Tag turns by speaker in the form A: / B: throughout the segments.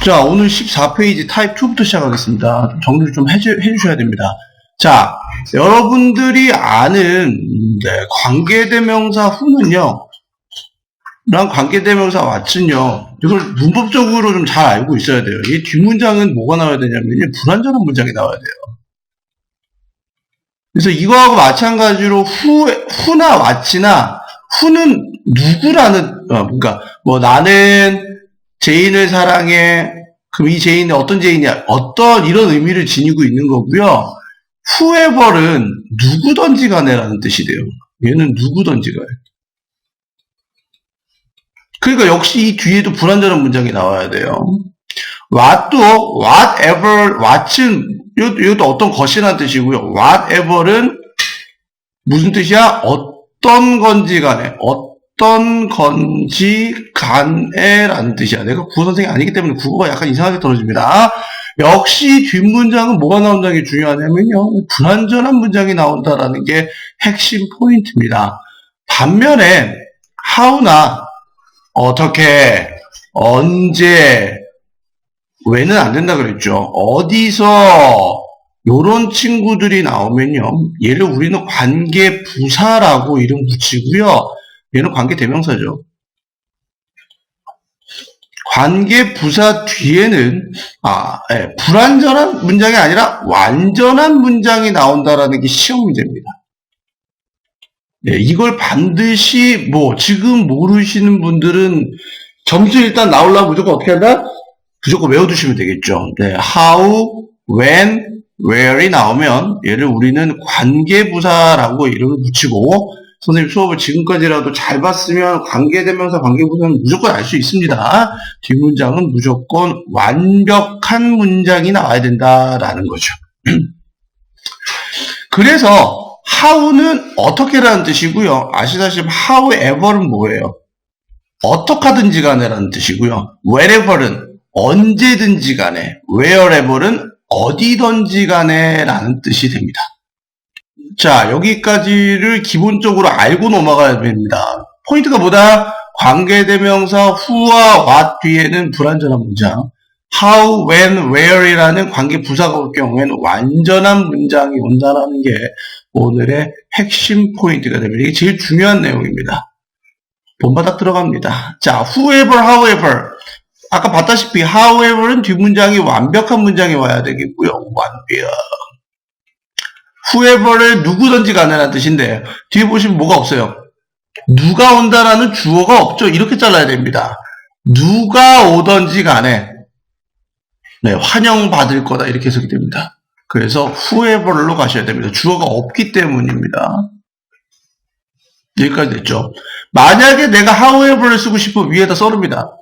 A: 자, 오늘 14페이지 타입 2부터 시작하겠습니다. 좀 정리를 좀 해주셔야 됩니다. 자, 여러분들이 아는 관계대명사 who는요, 랑 관계대명사 what은요, 이걸 문법적으로 좀 잘 알고 있어야 돼요. 이 뒷문장은 뭐가 나와야 되냐면 불완전한 문장이 나와야 돼요. 그래서 이거하고 마찬가지로 who나 what이나 who는 누구라는, 그러니까 뭐 나는 제인을 사랑해. 그럼 이 제인은 어떤 제인이야? 어떤 이런 의미를 지니고 있는 거고요. whoever는 누구든지 간에라는 뜻이 돼요. 얘는 누구든지 간에. 그러니까 역시 이 뒤에도 불완전한 문장이 나와야 돼요. what도 whatever, what은 이것도 어떤 것이라는 뜻이고요. whatever는 무슨 뜻이야? 어떤 건지 간에, 어떤 건지 간에라는 뜻이야. 내가 국어 선생님이 아니기 때문에 국어가 약간 이상하게 떨어집니다. 역시 뒷문장은 뭐가 나온다는 게 중요하냐면요. 불완전한 문장이 나온다라는 게 핵심 포인트입니다. 반면에 how나 어떻게, 언제, 왜는 안 된다 그랬죠. 어디서 요런 친구들이 나오면요. 얘를 우리는 관계부사라고 이름 붙이고요. 얘는 관계대명사죠. 관계부사 뒤에는 불완전한 문장이 아니라 완전한 문장이 나온다라는 게 시험 문제입니다. 네, 이걸 반드시 지금 모르시는 분들은 점수 일단 나오려면 무조건 어떻게 한다? 무조건 외워두시면 되겠죠. 네, how, when, where이 나오면 얘를 우리는 관계부사라고 이름을 붙이고 선생님 수업을 지금까지라도 잘 봤으면 관계대명사, 관계부사는 무조건 알 수 있습니다. 뒷문장은 무조건 완벽한 문장이 나와야 된다라는 거죠. 그래서 how는 어떻게라는 뜻이고요. 아시다시피 however는 뭐예요? 어떻게든지 간에라는 뜻이고요. wherever는 언제든지 간에, wherever는 어디든지 간에라는 뜻이 됩니다. 자, 여기까지를 기본적으로 알고 넘어가야 됩니다. 포인트가 뭐다? 관계대명사 who와 what 뒤에는 불완전한 문장, how, when, where이라는 관계부사가 올 경우에는 완전한 문장이 온다는 게 오늘의 핵심 포인트가 됩니다. 이게 제일 중요한 내용입니다. 본바닥 들어갑니다. 자, whoever, however. 아까 봤다시피 however는 뒷문장이 완벽한 문장이 와야 되겠고요. 완벽. whoever를 누구든지 간에라는 뜻인데 뒤에 보시면 뭐가 없어요? 누가 온다라는 주어가 없죠. 이렇게 잘라야 됩니다. 누가 오든지 간에 환영받을 거다 이렇게 해석이 됩니다. 그래서 whoever로 가셔야 됩니다. 주어가 없기 때문입니다. 여기까지 됐죠. 만약에 내가 however를 쓰고 싶으면 위에다 써릅니다.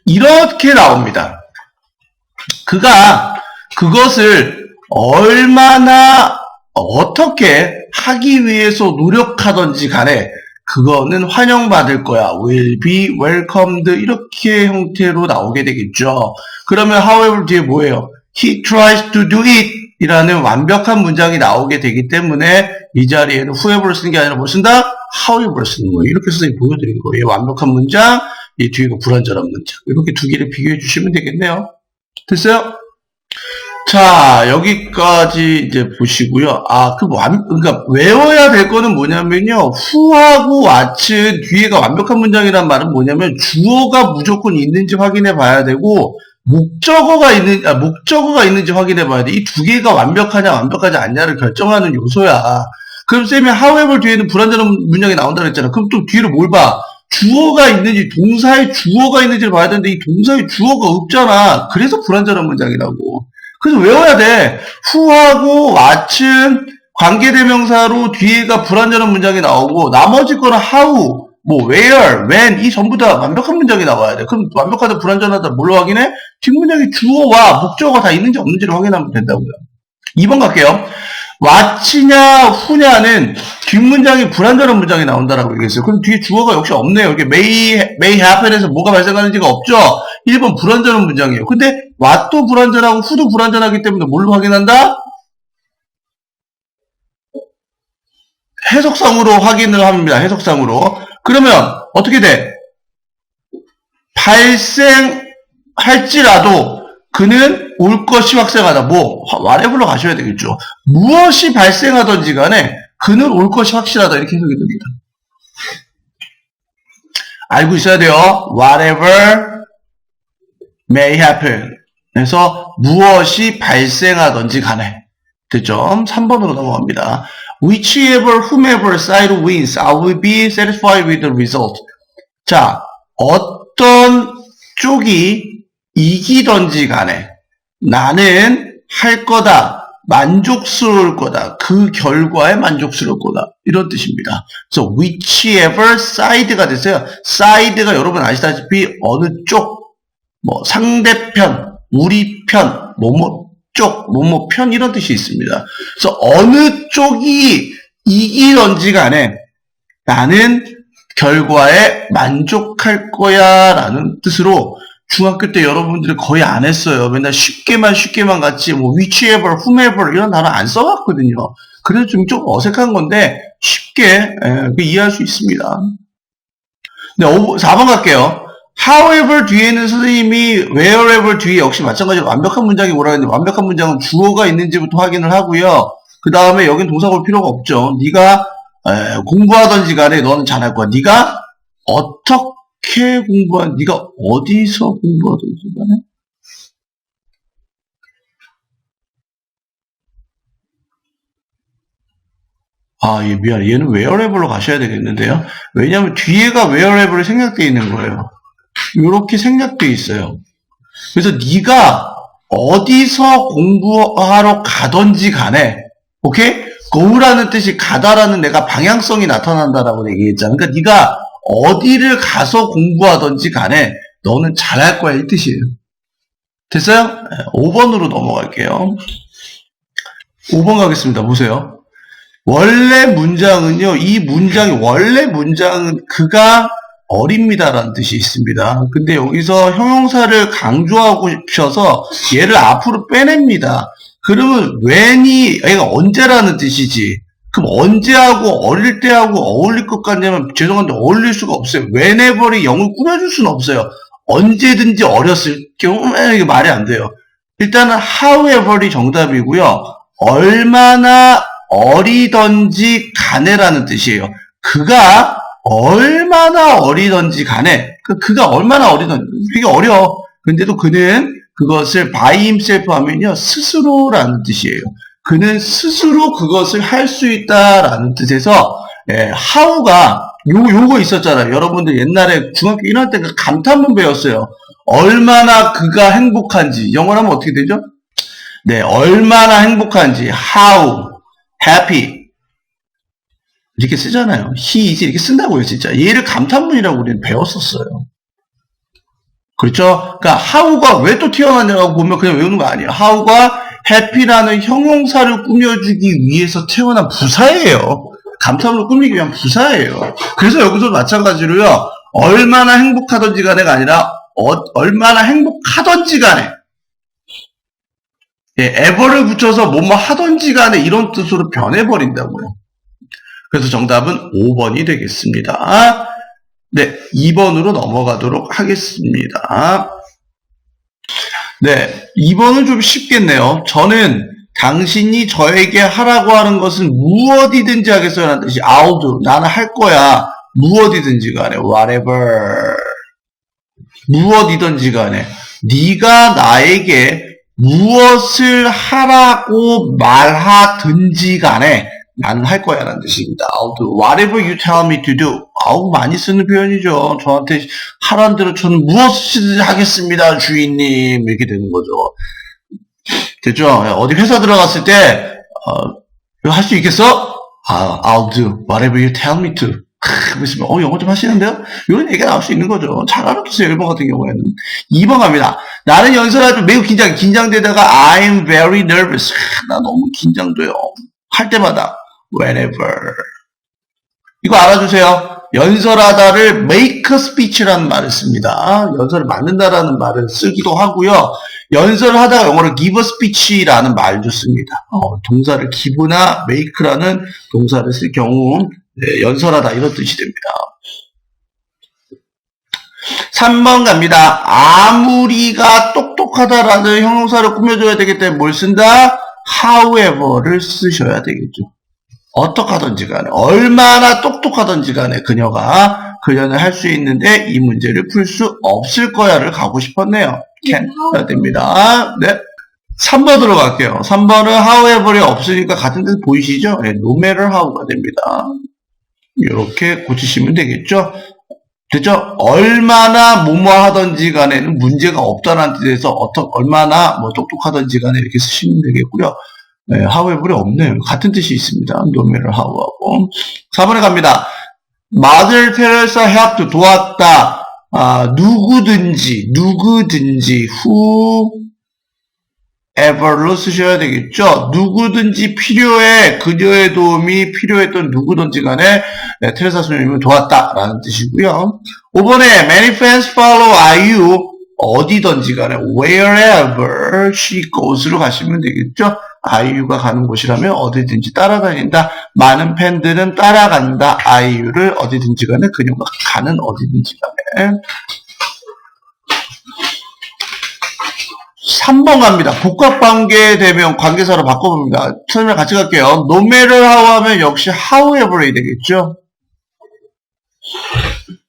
A: 이렇게 나옵니다. 그가 그것을 얼마나 어떻게 하기 위해서 노력하든지 간에 그거는 환영받을 거야. will be welcomed 이렇게 형태로 나오게 되겠죠. 그러면 however 뒤에 뭐예요? He tries to do it 이라는 완벽한 문장이 나오게 되기 때문에 이 자리에는 whoever를 쓰는 게 아니라 뭘 쓴다? however를 쓰는 거예요. 이렇게 선생님이 보여드린 거예요. 완벽한 문장, 이 뒤에가 불완전한 문장. 이렇게 두 개를 비교해 주시면 되겠네요. 됐어요? 자, 여기까지 이제 보시고요. 그러니까 외워야 될 거는 뭐냐면요. who하고 what은 뒤에가 완벽한 문장이란 말은 뭐냐면 주어가 무조건 있는지 확인해 봐야 되고 목적어가 있는지 확인해 봐야 돼. 이 두 개가 완벽하냐 완벽하지 않냐를 결정하는 요소야. 그럼 쌤이 however 뒤에는 불완전한 문장이 나온다 그랬잖아. 그럼 또 뒤로 뭘 봐? 주어가 있는지, 동사의 주어가 있는지를 봐야 되는데 이 동사의 주어가 없잖아. 그래서 불완전한 문장이라고. 그래서 외워야 돼. who하고 what은 관계대명사로 뒤에가 불완전한 문장이 나오고 나머지 거는 how, where, when 이 전부 다 완벽한 문장이 나와야 돼. 그럼 완벽하다, 불완전하다 뭘로 확인해? 뒷문장에 주어와 목적어가 다 있는지 없는지를 확인하면 된다고요. 2번 갈게요. what이냐 who냐는 뒷문장이 불완전한 문장이 나온다라고 얘기했어요. 그럼 뒤에 주어가 역시 없네요. 이렇게 may happen에서 뭐가 발생하는지가 없죠. 1번 불완전한 문장이에요. 근데 what도 불완전하고 who도 불완전하기 때문에 뭘로 확인한다? 해석상으로 확인을 합니다. 해석상으로. 그러면 어떻게 돼? 발생할지라도 그는 올 것이 확생하다. 뭐 whatever로 가셔야 되겠죠. 무엇이 발생하든지 간에 그는 올 것이 확실하다. 이렇게 해석이 됩니다. 알고 있어야 돼요. Whatever may happen. 그래서 무엇이 발생하든지 간에. 됐죠? 3번으로 넘어갑니다. Whichever, whomever side wins, I will be satisfied with the result. 자, 어떤 쪽이 이기든지 간에 나는 할 거다, 만족스러울 거다, 그 결과에 만족스러울 거다. 이런 뜻입니다. 그래서 whichever side가 됐어요. side가 여러분 아시다시피 어느 쪽, 뭐 상대편, 우리 편, 뭐뭐 쪽, 뭐뭐 편 이런 뜻이 있습니다. 그래서 어느 쪽이 이기든지 간에 나는 결과에 만족할 거야 라는 뜻으로 중학교 때 여러분들이 거의 안 했어요. 맨날 쉽게만 같이 뭐 whichever, whomever 이런 단어 안 써봤거든요. 그래서 좀 어색한 건데 쉽게 이해할 수 있습니다. 네, 4번 갈게요. However 뒤에는 선생님이 wherever 뒤에 역시 마찬가지로 완벽한 문장이 뭐라 했는데 완벽한 문장은 주어가 있는지부터 확인을 하고요. 그 다음에 여긴 동사 볼 필요가 없죠. 네가 공부하든지 간에 너는 잘할 거야. 네가 어떻게 네가 어디서 공부하든지 간에 예, 미안해. 얘는 wherever로 가셔야 되겠는데요. 왜냐하면 뒤에가 wherever로 생략되어 있는 거예요. 이렇게 생략되어 있어요. 그래서 네가 어디서 공부하러 가든지 간에, 오케이? go라는 뜻이 가다라는 내가 방향성이 나타난다라고 얘기했잖아. 그러니까 네가 어디를 가서 공부하든지 간에 너는 잘할 거야 이 뜻이에요. 됐어요? 5번으로 넘어갈게요. 5번 가겠습니다. 보세요. 원래 문장은요, 원래 문장은 그가 어립니다라는 뜻이 있습니다. 근데 여기서 형용사를 강조하고 싶어서 얘를 앞으로 빼냅니다. 그러면 when이 얘가 언제라는 뜻이지. 그럼 언제하고 어릴 때하고 어울릴 것 같냐면 죄송한데 어울릴 수가 없어요. whenever이 영을 꾸며줄 수는 없어요. 언제든지 어렸을 경우에 이게 말이 안 돼요. 일단은 however이 정답이고요. 얼마나 어리든지 간에라는 뜻이에요. 그가 얼마나 어리든지 간에 그가 얼마나 어리든지 되게 어려. 근데도 그는 그것을 by himself 하면요 스스로라는 뜻이에요. 그는 스스로 그것을 할 수 있다라는 뜻에서 how가 요거 있었잖아요. 여러분들 옛날에 중학교 1학년 때 감탄문 배웠어요. 얼마나 그가 행복한지 영어로 하면 어떻게 되죠? 네, 얼마나 행복한지 how happy 이렇게 쓰잖아요. he is 이렇게 쓴다고요, 진짜. 얘를 감탄문이라고 우리는 배웠었어요. 그렇죠? 그러니까 how가 왜 또 태어났냐고 보면 그냥 외우는 거 아니에요. how가 happy라는 형용사를 꾸며주기 위해서 태어난 부사예요. 감탄문을 꾸미기 위한 부사예요. 그래서 여기서 마찬가지로요. 얼마나 행복하던지 간에가 아니라 얼마나 행복하던지 간에 ever를 붙여서 뭐뭐 하던지 간에 이런 뜻으로 변해버린다고요. 그래서 정답은 5번이 되겠습니다. 네, 2번으로 넘어가도록 하겠습니다. 네, 2번은 좀 쉽겠네요. 저는 당신이 저에게 하라고 하는 것은 무엇이든지 하겠어요 라는 뜻이 I'll do. 나는 할 거야. 무엇이든지 간에 whatever. 무엇이든지 간에 네가 나에게 무엇을 하라고 말하든지 간에 나는 할 거야 라는 뜻입니다. I'll do whatever you tell me to do. 많이 쓰는 표현이죠. 저한테 하라는 대로 저는 무엇이든지 하겠습니다, 주인님. 이렇게 되는 거죠. 됐죠? 어디 회사 들어갔을 때 이거 할 수 있겠어? I'll do whatever you tell me to. 그러시면 영어 좀 하시는데요? 이런 얘기가 나올 수 있는 거죠. 잘 알아두세요. 1번 같은 경우에는. 2번 갑니다. 나는 연설할 때 매우 긴장되다가 I'm very nervous. 나 너무 긴장돼요. 할 때마다 whenever. 이거 알아주세요. 연설하다를 make a speech라는 말을 씁니다. 연설을 만든다라는 말을 쓰기도 하고요. 연설을 하다가 영어로 give a speech라는 말도 씁니다. 동사를 give나 make라는 동사를 쓸 경우 연설하다 이런 뜻이 됩니다. 3번 갑니다. 아무리가 똑똑하다라는 형용사를 꾸며줘야 되기 때문에 뭘 쓴다? however를 쓰셔야 되겠죠. 어떡하든지 간에 얼마나 똑똑하든지 간에 그녀는 할 수 있는데 이 문제를 풀 수 없을 거야를 가고 싶었네요. can 해야 됩니다. 네. 3번으로 갈게요. 3번은 however이 없으니까 같은 뜻 보이시죠? 네, no matter how가 됩니다. 이렇게 고치시면 되겠죠? 됐죠? 얼마나 뭐뭐 하든지 간에는 문제가 없다는 뜻에서 얼마나 똑똑하든지 간에 이렇게 쓰시면 되겠고요. 네, however이 없네요. 같은 뜻이 있습니다. no matter how하고. 4번에 갑니다. Mother Teresa helped 도왔다. 누구든지 whoever로 쓰셔야 되겠죠. 누구든지 필요해. 그녀의 도움이 필요했던 누구든지 간에 테레사 선생님을 도왔다라는 뜻이고요. 5번에 many fans follow IU 어디든지 간에 wherever she goes로 가시면 되겠죠. IU가 가는 곳이라면 어디든지 따라다닌다. 많은 팬들은 따라간다. IU를 어디든지 간에 그녀가 가는 어디든지 간에. 3번 갑니다. 복합관계 대명 관계사로 바꿔봅니다. 설명 같이 갈게요. no matter how 하면 역시 however이 되겠죠.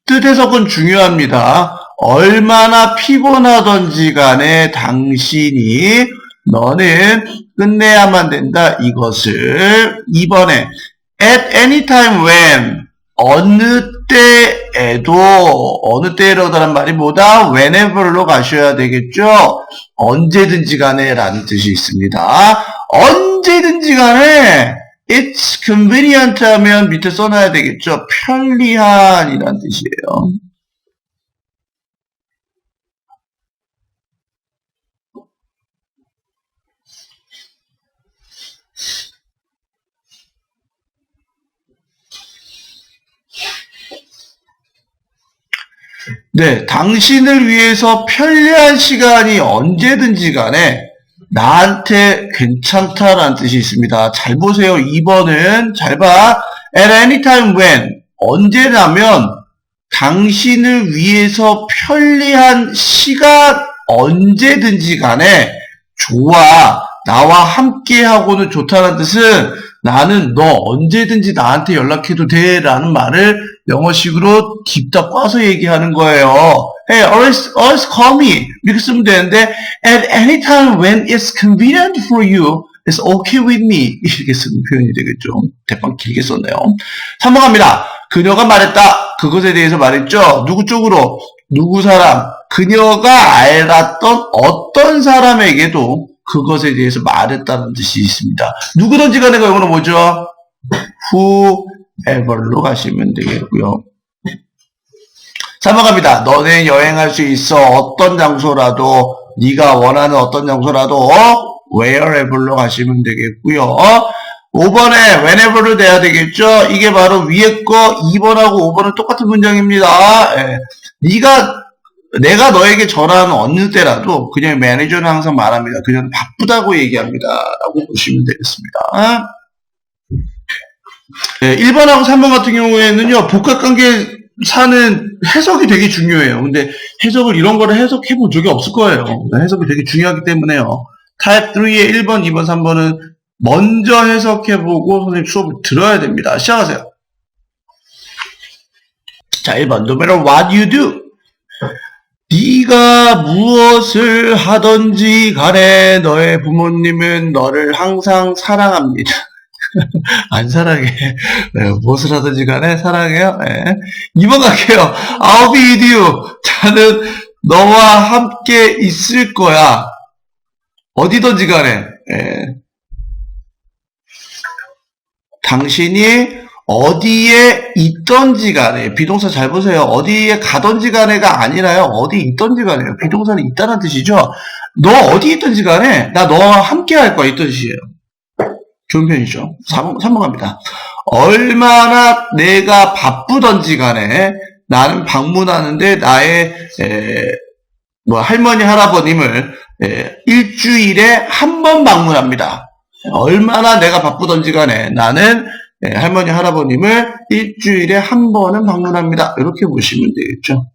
A: 뜻 해석은 중요합니다. 얼마나 피곤하던지 간에 당신이 너는 끝내야만 된다. 이것을 2번에 at any time when 어느 때에라는 말이 뭐다? whenever로 가셔야 되겠죠? 언제든지 간에 라는 뜻이 있습니다. 언제든지 간에 it's convenient 하면 밑에 써놔야 되겠죠? 편리한이라는 뜻이에요. 네, 당신을 위해서 편리한 시간이 언제든지 간에 나한테 괜찮다라는 뜻이 있습니다. 잘 보세요. 2번은 잘 봐. At any time when 언제라면 당신을 위해서 편리한 시간 언제든지 간에 좋아. 나와 함께 하고는 좋다는 뜻은 나는 너 언제든지 나한테 연락해도 돼 라는 말을 영어식으로 딥다 꽈서 얘기하는 거예요. Hey, always call me. 이렇게 쓰면 되는데 at any time when it's convenient for you, it's okay with me. 이렇게 쓰는 표현이 되겠죠. 대빵 길게 썼네요. 3번 갑니다. 그녀가 말했다. 그것에 대해서 말했죠. 누구 쪽으로? 누구 사람? 그녀가 알았던 어떤 사람에게도 그것에 대해서 말했다는 뜻이 있습니다. 누구든지 간에가 영어로 뭐죠? whoever로 가시면 되겠고요. 3번 갑니다. 너네 여행할 수 있어. 어떤 장소라도 네가 원하는 어떤 장소라도 wherever로 가시면 되겠고요. 5번에 whenever로 돼야 되겠죠. 이게 바로 위에 거 2번하고 5번은 똑같은 문장입니다. 예. 내가 너에게 전화하는 어느 때라도 그냥 매니저는 항상 말합니다. 그냥 바쁘다고 얘기합니다. 라고 보시면 되겠습니다. 네, 1번하고 3번 같은 경우에는요, 복합관계사는 해석이 되게 중요해요. 근데 해석을 이런 거를 해석해 본 적이 없을 거예요. 해석이 되게 중요하기 때문에요. 타입 3의 1번, 2번, 3번은 먼저 해석해보고 선생님 수업을 들어야 됩니다. 시작하세요. 자, 1번. No matter what you do. 네가 무엇을 하든지 간에 너의 부모님은 너를 항상 사랑합니다. 안 사랑해. 네, 무엇을 하든지 간에 사랑해요. 네. 2번 갈게요. I'll be with you. 나는 너와 함께 있을 거야. 어디든지 간에. 네. 당신이 어디에 있던지 간에, 비동사 잘 보세요. 어디에 가던지 간에가 아니라요. 어디 있던지 간에요. 비동사는 있다는 뜻이죠. 너 어디 있던지 간에 나 너와 함께 할 거야. 이 뜻이에요. 좋은 편이죠. 3번 갑니다. 얼마나 내가 바쁘던지 간에 나는 방문하는데 나의 할머니 할아버님을 일주일에 한 번 방문합니다. 얼마나 내가 바쁘던지 간에 나는 할머니 할아버님을 일주일에 한 번은 방문합니다. 이렇게 보시면 되겠죠.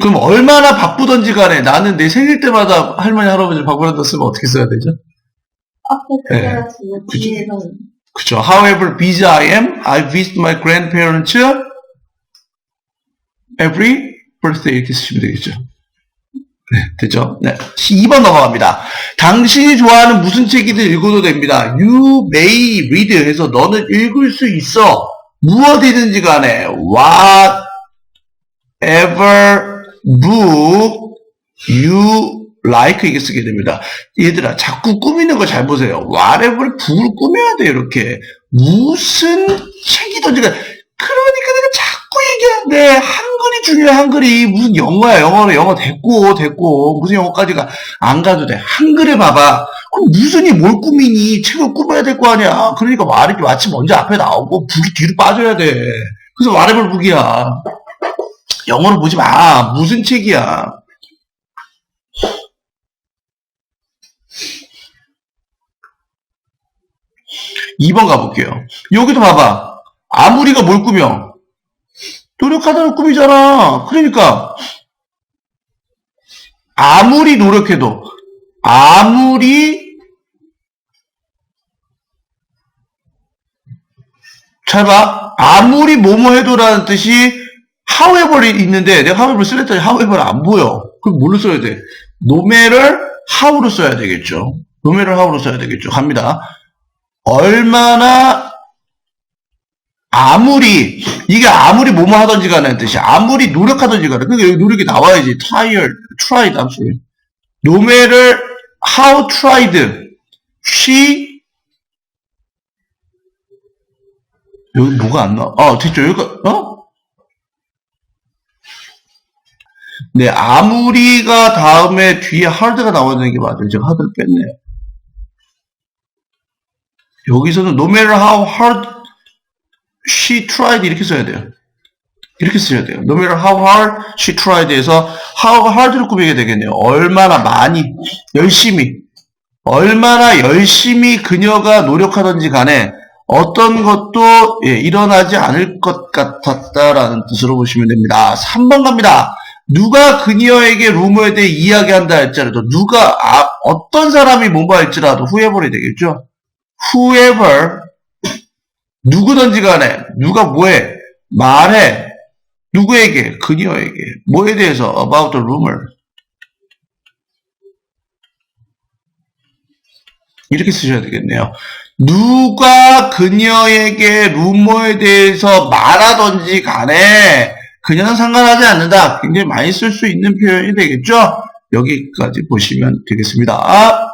A: 그럼 얼마나 바쁘던지 간에 나는 내 생일 때마다 할머니 할아버지를 방문한다 쓰면 어떻게 써야 되죠?
B: 앞에 그래야지 뒤에서
A: 그쵸. However busy I am, I visit my grandparents every birthday 이렇게 쓰시면 되겠죠. 네, 됐죠? 네. 2번 넘어갑니다. 당신이 좋아하는 무슨 책이든 읽어도 됩니다. You may read 해서 너는 읽을 수 있어. 무엇이든지 간에 whatever book you like 이게 쓰게 됩니다. 얘들아 자꾸 꾸미는 거 잘 보세요. whatever book을 꾸며야 돼요. 이렇게 무슨 책이든지 간에 그러니까 내가 자꾸 얘기하는데 한글이 중요해. 한글이 무슨 영어야. 영어 됐고 무슨 영어까지가 안 가도 돼. 한글에 봐봐. 그럼 무슨이 뭘 꾸미니. 책을 꾸며야 될 거 아니야. 그러니까 말이 마치 먼저 앞에 나오고 북이 뒤로 빠져야 돼. 그래서 whatever book이야. 영어로 보지 마. 무슨 책이야. 2번 가볼게요. 여기도 봐봐. 아무리가 뭘 꾸며? 노력하다는 꾸미잖아. 그러니까 아무리 노력해도 잘 봐. 아무리 뭐뭐 해도라는 뜻이 however이 있는데 내가 however 쓰랬더니 however 안 보여. 그럼 뭘로 써야 돼? no matter how로 써야 되겠죠. no matter how로 써야 되겠죠. 갑니다. 얼마나 이게 아무리 뭐뭐 하던지 간에 뜻이 아무리 노력하던지 간에 그러니까 여기 노력이 나와야지. tried I'm sorry. no matter how tried she 여기 뭐가 안 나와? 됐죠. 여기가 네, 아무리가 다음에 뒤에 hard가 나와야 되는 게 맞아요. 제가 hard를 뺐네요. 여기서는 no matter how hard she tried 이렇게 써야 돼요. 이렇게 써야 돼요. No matter how hard she tried 해서 how hard를 꾸미게 되겠네요. 얼마나 열심히 그녀가 노력하던지 간에 어떤 것도 일어나지 않을 것 같았다라는 뜻으로 보시면 됩니다. 3번 갑니다. 누가 그녀에게 루머에 대해 이야기한다 할지라도 어떤 사람이 뭐뭐 할지라도 whoever이 되겠죠. whoever 누구든지 간에 누가 뭐해 말해 누구에게 그녀에게 뭐에 대해서 about the rumor 이렇게 쓰셔야 되겠네요. 누가 그녀에게 루머에 대해서 말하던지 간에 그녀는 상관하지 않는다. 굉장히 많이 쓸 수 있는 표현이 되겠죠. 여기까지 보시면 되겠습니다.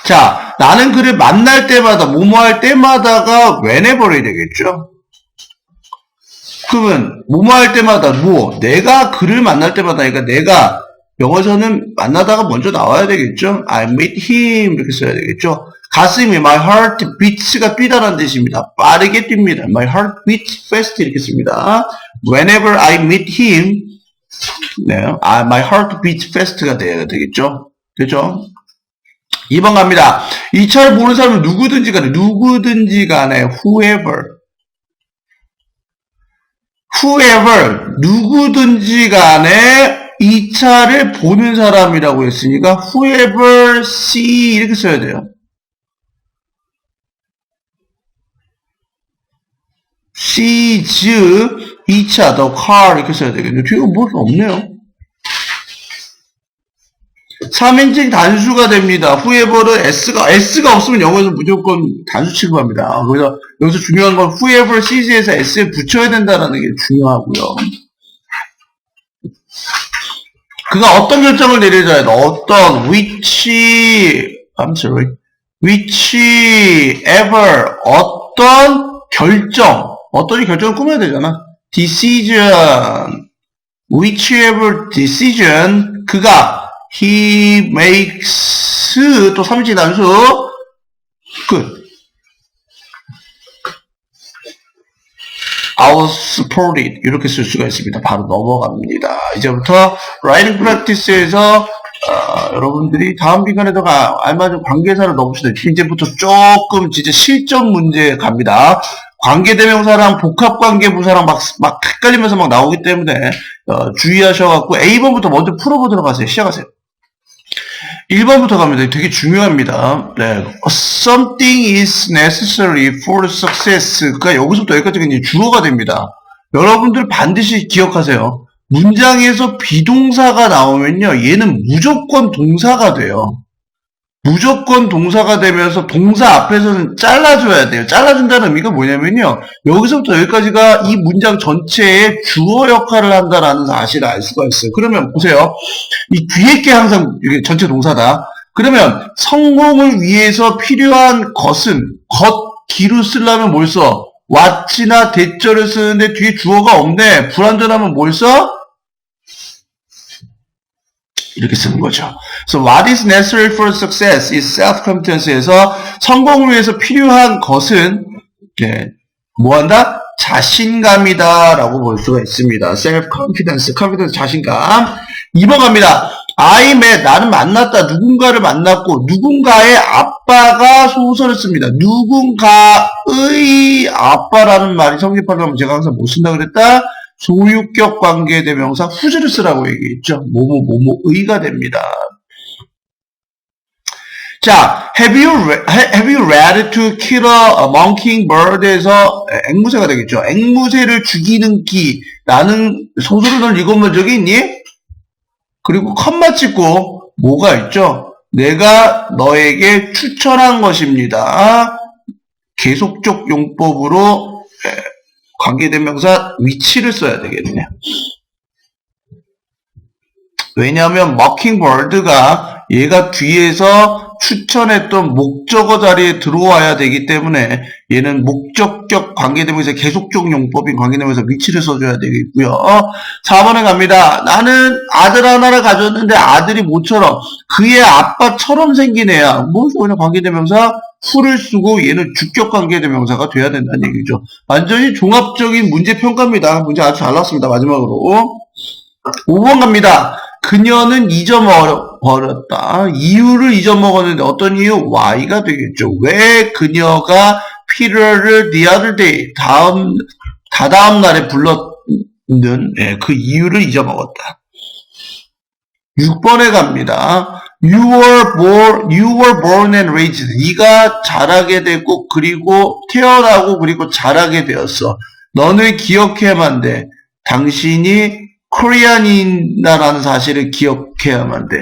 A: 자, 나는 그를 만날 때마다, 뭐뭐 할 때마다가 whenever이 되겠죠? 그러면, 뭐뭐 할 때마다, 내가 그를 만날 때마다, 그러니까 내가, 영어에서는 만나다가 먼저 나와야 되겠죠? I meet him, 이렇게 써야 되겠죠? 가슴이, my heart beats가 뛰다라는 뜻입니다. 빠르게 뜁니다. My heart beats fast, 이렇게 씁니다. Whenever I meet him, 네, my heart beats fast가 돼야 되겠죠? 됐죠? 2번 갑니다. 이 차를 모르는 사람은 누구든지 간에 whoever 누구든지 간에 이 차를 보는 사람이라고 했으니까 whoever see 이렇게 써야 돼요. sees 이 차, the car 이렇게 써야 되겠네요. 뒤에 뭐 없네요. 3인칭 단수가 됩니다. whoever는 S가 없으면 영어에서 무조건 단수 취급합니다. 그래서 여기서 중요한 건 whoever sees에서 S에 붙여야 된다는 게 중요하고요. 그가 어떤 결정을 내려줘야 돼? whichever 어떤 결정을 꾸며야 되잖아. whichever decision 그가 he makes 또 3인칭 단수 끝. was supported. 이렇게 쓸 수가 있습니다. 바로 넘어갑니다. 이제부터 writing practice에서 여러분들이 다음 기간에다가 알맞은 관계사를 넣읍시다. 이제부터 조금 진짜 실전 문제 갑니다. 관계대명사랑 복합관계부사랑 막 헷갈리면서 막 나오기 때문에 주의하셔갖고 A번부터 먼저 풀어보도록 하세요. 시작하세요. 1번부터 갑니다. 되게 중요합니다. 네. Something is necessary for success. 그러니까 여기서부터 여기까지가 이제 주어가 됩니다. 여러분들 반드시 기억하세요. 문장에서 비동사가 나오면요. 얘는 무조건 동사가 돼요. 무조건 동사가 되면서 동사 앞에서는 잘라줘야 돼요. 잘라준다는 의미가 뭐냐면요. 여기서부터 여기까지가 이 문장 전체의 주어 역할을 한다라는 사실을 알 수가 있어요. 그러면 보세요. 이 뒤에 게 항상 이게 전체 동사다. 그러면 성공을 위해서 필요한 것은 기로 쓰려면 뭘 써? what이나 대절을 쓰는데 뒤에 주어가 없네. 불완전하면 뭘 써? 이렇게 쓰는 거죠. So what is necessary for success is self-confidence에서 성공을 위해서 필요한 것은 뭐한다? 자신감이다 라고 볼 수가 있습니다. self-confidence, confidence 자신감. 2번 갑니다. I met, 나는 만났다. 누군가를 만났고 누군가의 아빠가 소설을 씁니다. 누군가의 아빠라는 말이 성립하려면 제가 항상 못 쓴다 그랬다? 소유격 관계대명사 whose를 쓰라고 얘기했죠. 뭐뭐뭐뭐의가 됩니다. 자, have you read to kill a monkeybird에서 앵무새가 되겠죠. 앵무새를 죽이는 기라는 소설을 넌 읽어본 적이 있니? 그리고 컴마 찍고 뭐가 있죠? 내가 너에게 추천한 것입니다. 계속적 용법으로 관계대명사 위치를 써야 되겠네요. 왜냐하면 머킹버드가 얘가 뒤에서 추천했던 목적어 자리에 들어와야 되기 때문에 얘는 목적격 관계대명사 계속적 용법인 관계대명사 위치를 써줘야 되겠고요. 4번에 갑니다. 나는 아들 하나를 가졌는데 아들이 모처럼 그의 아빠처럼 생긴 애야. 뭐 그냥 관계대명사 who를 쓰고 얘는 주격 관계대명사가 돼야 된다는 얘기죠. 완전히 종합적인 문제 평가입니다. 문제 아주 잘 나왔습니다. 마지막으로 5번 갑니다. 그녀는 잊어버렸다. 이유를 잊어먹었는데 어떤 이유? Y가 되겠죠. 왜 그녀가 Peter를 the other day 다다음 날에 불렀는 그 이유를 잊어먹었다. 6번에 갑니다. You were born and raised. 네가 자라게 됐고 그리고 태어나고 그리고 자라게 되었어. 너는 기억해야만 돼. 당신이 코리안이다라는 사실을 기억해야만 돼.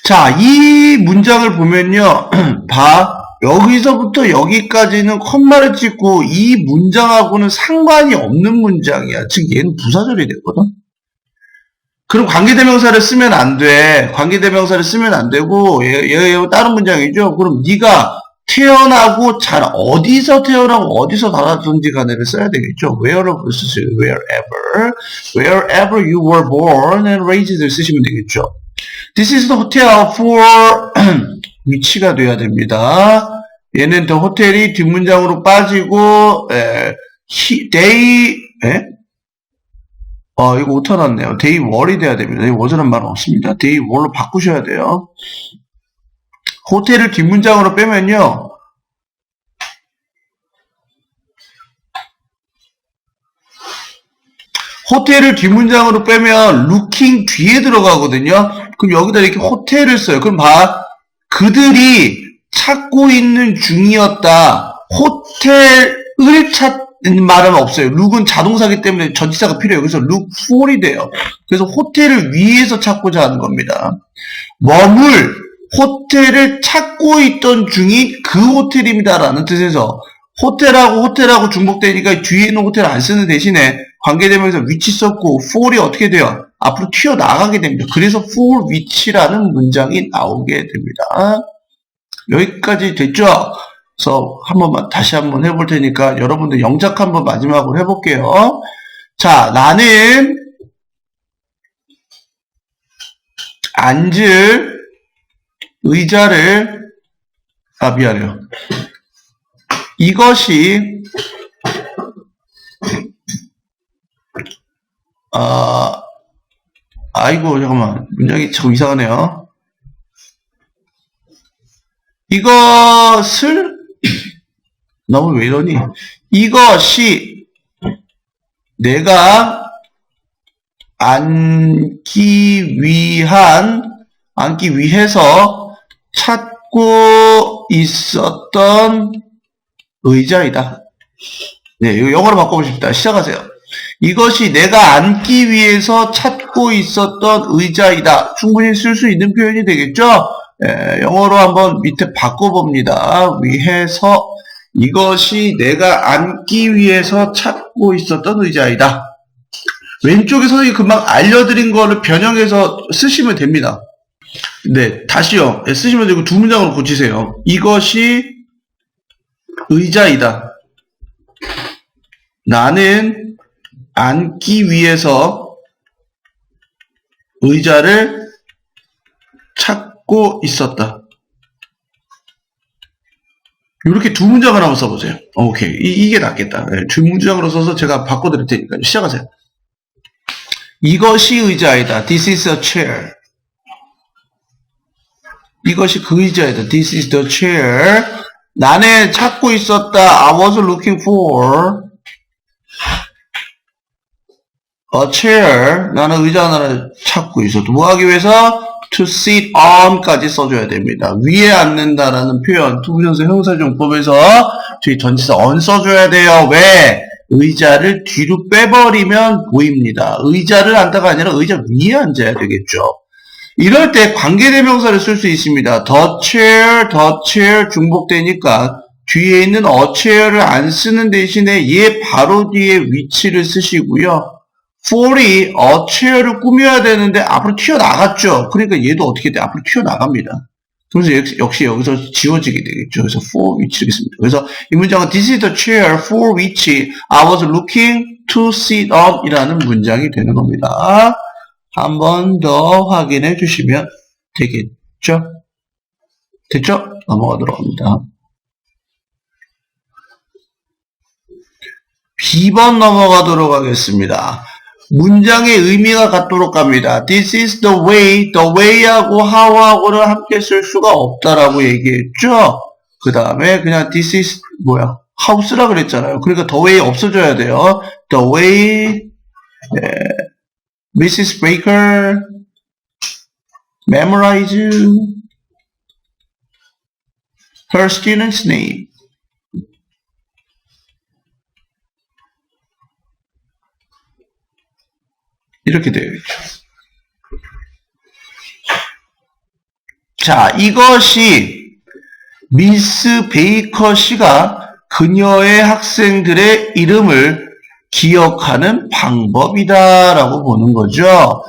A: 자, 이 문장을 보면요. 봐. 여기서부터 여기까지는 컴마를 찍고 이 문장하고는 상관이 없는 문장이야. 즉 얘는 부사절이 되거든. 그럼 관계대명사를 쓰면 안 돼. 관계대명사를 쓰면 안 되고 얘 다른 문장이죠. 그럼 네가 태어나고 어디서 태어나고 어디서 자라든지 간에를 써야 되겠죠. wherever 쓰세요. wherever you were born and raised를 쓰시면 되겠죠. This is the hotel for 위치가 돼야 됩니다. 얘는 the hotel이 뒷문장으로 빠지고 이거 오타났네요. they were이 돼야 됩니다. was라는 말은 없습니다. they were로 바꾸셔야 돼요. 호텔을 뒷문장으로 빼면요. 호텔을 뒷문장으로 빼면 looking 뒤에 들어가거든요. 그럼 여기다 이렇게 호텔을 써요. 그럼 봐. 그들이 찾고 있는 중이었다. 호텔을 찾는 말은 없어요. look은 자동사기 때문에 전치사가 필요해요. 그래서 look for이 돼요. 그래서 호텔을 위에서 찾고자 하는 겁니다. 호텔을 찾고 있던 중인 그 호텔입니다라는 뜻에서 호텔하고 중복되니까 뒤에 있는 호텔 안 쓰는 대신에 관계대명사 위치 썼고 for이 어떻게 돼요? 앞으로 튀어나가게 됩니다. 그래서 for 위치라는 문장이 나오게 됩니다. 여기까지 됐죠? 그래서 다시 한번 해볼 테니까 여러분들 영작 한번 마지막으로 해볼게요. 자, 나는 앉을 의자를 미안해요. 이것이 아이고, 잠깐만. 문장이 참 이상하네요. 이것을, 너무 왜 이러니? 이것이 내가 앉기 위해서 찾고 있었던 의자이다. 네, 이거 영어로 바꿔보고 싶다. 시작하세요. 이것이 내가 앉기 위해서 찾고 있었던 의자이다. 충분히 쓸 수 있는 표현이 되겠죠? 네, 영어로 한번 밑에 바꿔봅니다. 위해서 이것이 내가 앉기 위해서 찾고 있었던 의자이다. 왼쪽에 선생님이 금방 알려드린 거를 변형해서 쓰시면 됩니다. 네, 다시요. 네, 쓰시면 되고 두 문장으로 고치세요. 이것이 의자이다. 나는 앉기 위해서 의자를 찾고 있었다. 이렇게 두 문장을 한번 써보세요. 오케이. 이게 낫겠다. 네, 두 문장으로 써서 제가 바꿔드릴 테니까 시작하세요. 이것이 의자이다. This is a chair. 이것이 그 의자이다. This is the chair. 나는 찾고 있었다. I was looking for a chair. 나는 의자 하나를 찾고 있었다. 뭐 하기 위해서? To sit on까지 써줘야 됩니다. 위에 앉는다라는 표현, 투부정사 형사용법에서 뒤에 전치사 on 써줘야 돼요. 왜? 의자를 뒤로 빼버리면 보입니다. 의자를 앉다가 아니라 의자 위에 앉아야 되겠죠. 이럴 때 관계대명사를 쓸 수 있습니다. the chair 중복되니까 뒤에 있는 a chair를 안 쓰는 대신에 얘 바로 뒤에 위치를 쓰시고요. for이 a chair를 꾸며야 되는데 앞으로 튀어나갔죠. 그러니까 얘도 어떻게 돼? 앞으로 튀어나갑니다. 그래서 역시 여기서 지워지게 되겠죠. 그래서 for 위치를 쓰겠습니다. 그래서 이 문장은 This is the chair for which I was looking to sit on 이라는 문장이 되는 겁니다. 한 번 더 확인해 주시면 되겠죠? 됐죠? 넘어가도록 합니다. B번 넘어가도록 하겠습니다. 문장의 의미가 같도록 합니다. This is the way, the way하고 how하고를 함께 쓸 수가 없다라고 얘기했죠? 그 다음에 그냥 this is how 쓰라 그랬잖아요. 그러니까 the way 없어져야 돼요. The way, Mrs. Baker memorize her student's name. 이렇게 되어있죠. 자, 이것이 미스 베이커 씨가 그녀의 학생들의 이름을 기억하는 방법이다라고 보는 거죠.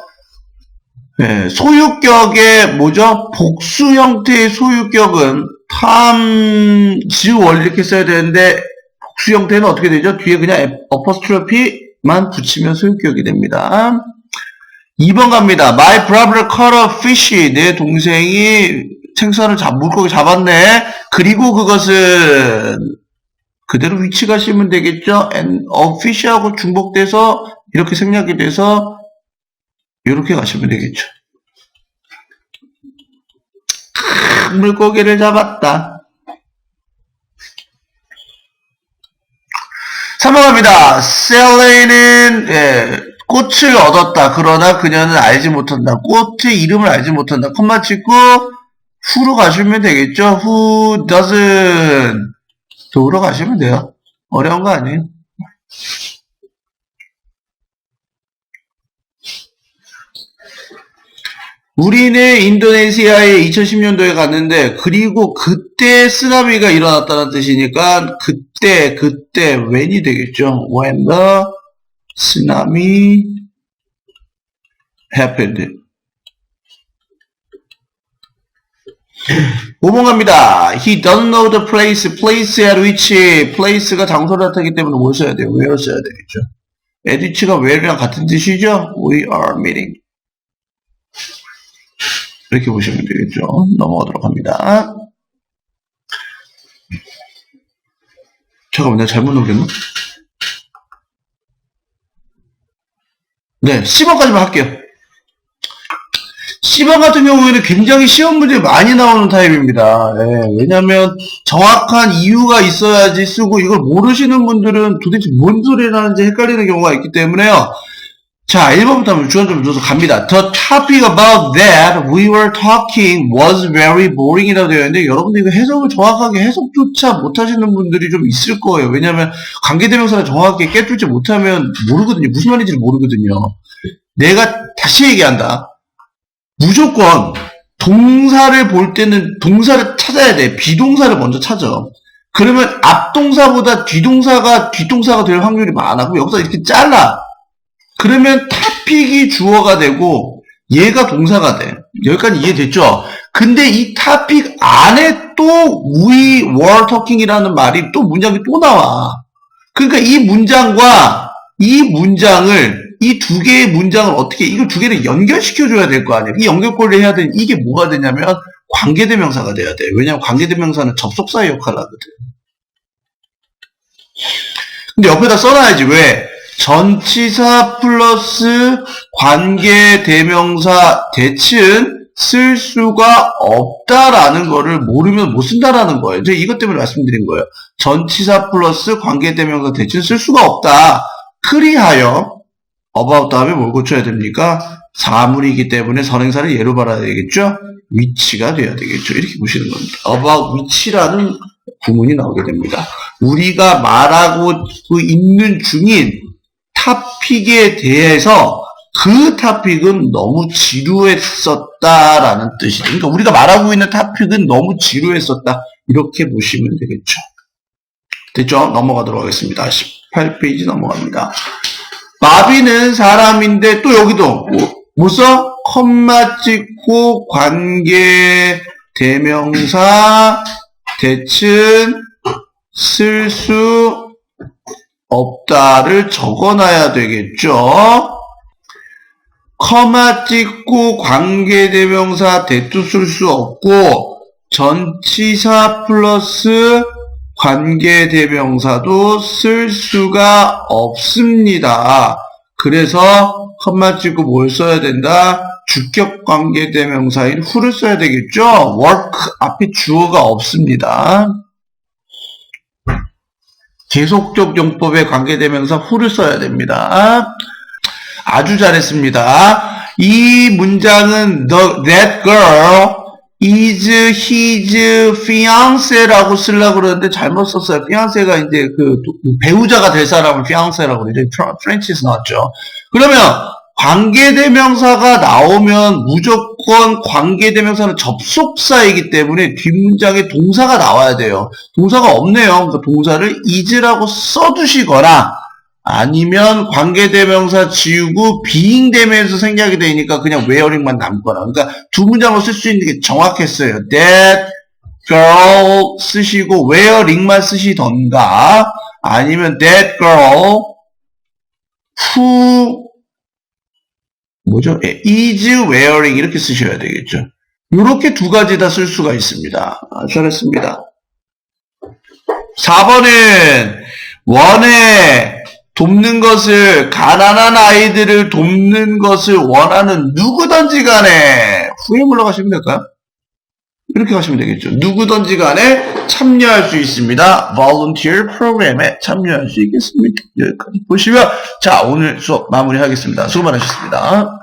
A: 네, 소유격의 복수 형태의 소유격은 탐즈 월 이렇게 써야 되는데 복수 형태는 어떻게 되죠? 뒤에 그냥 어퍼스트로피만 붙이면 소유격이 됩니다. 2번 갑니다. My brother caught a fish. 내 동생이 물고기 잡았네. 그리고 그것은 그대로 위치가 씌우면 되겠죠. And a fish하고 중복돼서 이렇게 생략이 돼서 이렇게 가시면 되겠죠. 물고기를 잡았다. 3번 갑니다. Sally는 꽃을 얻었다. 그러나 그녀는 알지 못한다. 꽃의 이름을 알지 못한다. 콤마 찍고 who로 가시면 되겠죠. Who doesn't 도로 가시면 돼요. 어려운 거 아니에요. 우리는 인도네시아에 2010년도에 갔는데 그리고 그때 쓰나미가 일어났다는 뜻이니까 그때 when이 되겠죠. When the tsunami happened. 5번 갑니다. He doesn't know the place at which place가 장소를 나타내기 때문에 뭘 써야 돼요? where 써야 되겠죠. at which가 where랑 같은 뜻이죠. We are meeting. 이렇게 보시면 되겠죠. 넘어가도록 합니다. 잠깐만, 내가 잘못 넘겼나? 네, 10번까지만 할게요. 10번 같은 경우에는 굉장히 시험 문제 많이 나오는 타입입니다. 예, 왜냐면 정확한 이유가 있어야지 쓰고 이걸 모르시는 분들은 도대체 뭔 소리를 하는지 헷갈리는 경우가 있기 때문에요. 자, 1번부터 한번 주원 좀 줘서 갑니다. The topic about that we were talking was very boring 이라고 되어 있는데 여러분들 이거 해석을 정확하게 해석조차 못하시는 분들이 좀 있을 거예요. 왜냐면 관계대명사를 정확하게 깨뚫지 못하면 모르거든요. 무슨 말인지를 모르거든요. 내가 다시 얘기한다. 무조건 동사를 볼 때는 동사를 찾아야 돼. 비동사를 먼저 찾아. 그러면 앞동사보다 뒤동사가 될 확률이 많아. 그럼 여기서 이렇게 잘라. 그러면 타픽이 주어가 되고 얘가 동사가 돼. 여기까지 이해됐죠? 근데 이 타픽 안에 또 we were talking이라는 말이 또 문장이 또 나와. 그러니까 이 문장과 이 문장을 이 두 개의 문장을 어떻게 이걸 두 개를 연결시켜줘야 될 거 아니에요. 이 연결고리를 해야 되는 이게 뭐가 되냐면 관계대명사가 돼야 돼요. 왜냐하면 관계대명사는 접속사의 역할을 하거든. 근데 옆에다 써놔야지. 왜? 전치사 플러스 관계대명사 대칭 쓸 수가 없다라는 거를 모르면 못 쓴다라는 거예요. 제가 이것 때문에 말씀드린 거예요. 전치사 플러스 관계대명사 대칭 쓸 수가 없다. 그리하여 about 다음에 뭘 고쳐야 됩니까? 사물이기 때문에 선행사를 예로 봐야 되겠죠? 위치가 돼야 되겠죠? 이렇게 보시는 겁니다. about 위치라는 구문이 나오게 됩니다. 우리가 말하고 있는 중인 타픽에 대해서 그 타픽은 너무 지루했었다라는 뜻이죠. 그러니까 우리가 말하고 있는 타픽은 너무 지루했었다. 이렇게 보시면 되겠죠. 됐죠? 넘어가도록 하겠습니다. 18페이지 넘어갑니다. 마비는 사람인데 또 여기도 뭐 써? 컴마 찍고 관계 대명사 대칭 쓸 수 없다를 적어놔야 되겠죠. 커마 찍고 관계 대명사 대투 쓸 수 없고 전치사 플러스 관계대명사도 쓸 수가 없습니다. 그래서 컴마 찍고 뭘 써야 된다? 주격 관계대명사인 who를 써야 되겠죠? work 앞에 주어가 없습니다. 계속적 용법의 관계대명사 who를 써야 됩니다. 아주 잘했습니다. 이 문장은 that girl is his fiance라고 쓰려고 그러는데 잘못 썼어요. fiance가 이제 그 배우자가 될 사람을 fiance라고 그러죠. 프렌치에서 나왔죠. 그러면 관계대명사가 나오면 무조건 관계대명사는 접속사이기 때문에 뒷문장에 동사가 나와야 돼요. 동사가 없네요. 그러니까 동사를 is라고 써두시거나 아니면 관계대명사 지우고 being되면서 생략이 되니까 그냥 wearing만 남거나. 그러니까 두 문장으로 쓸 수 있는 게 정확했어요. That girl 쓰시고 wearing만 쓰시던가 아니면 that girl who 뭐죠? is wearing 이렇게 쓰셔야 되겠죠. 이렇게 두 가지 다 쓸 수가 있습니다. 잘했습니다. 4번은 원에 돕는 것을 가난한 아이들을 돕는 것을 원하는 누구든지 간에 후에 물러가시면 될까요? 이렇게 가시면 되겠죠. 누구든지 간에 참여할 수 있습니다. volunteer 프로그램에 참여할 수 있겠습니다. 여기까지 보시면 자 오늘 수업 마무리하겠습니다. 수고 많으셨습니다.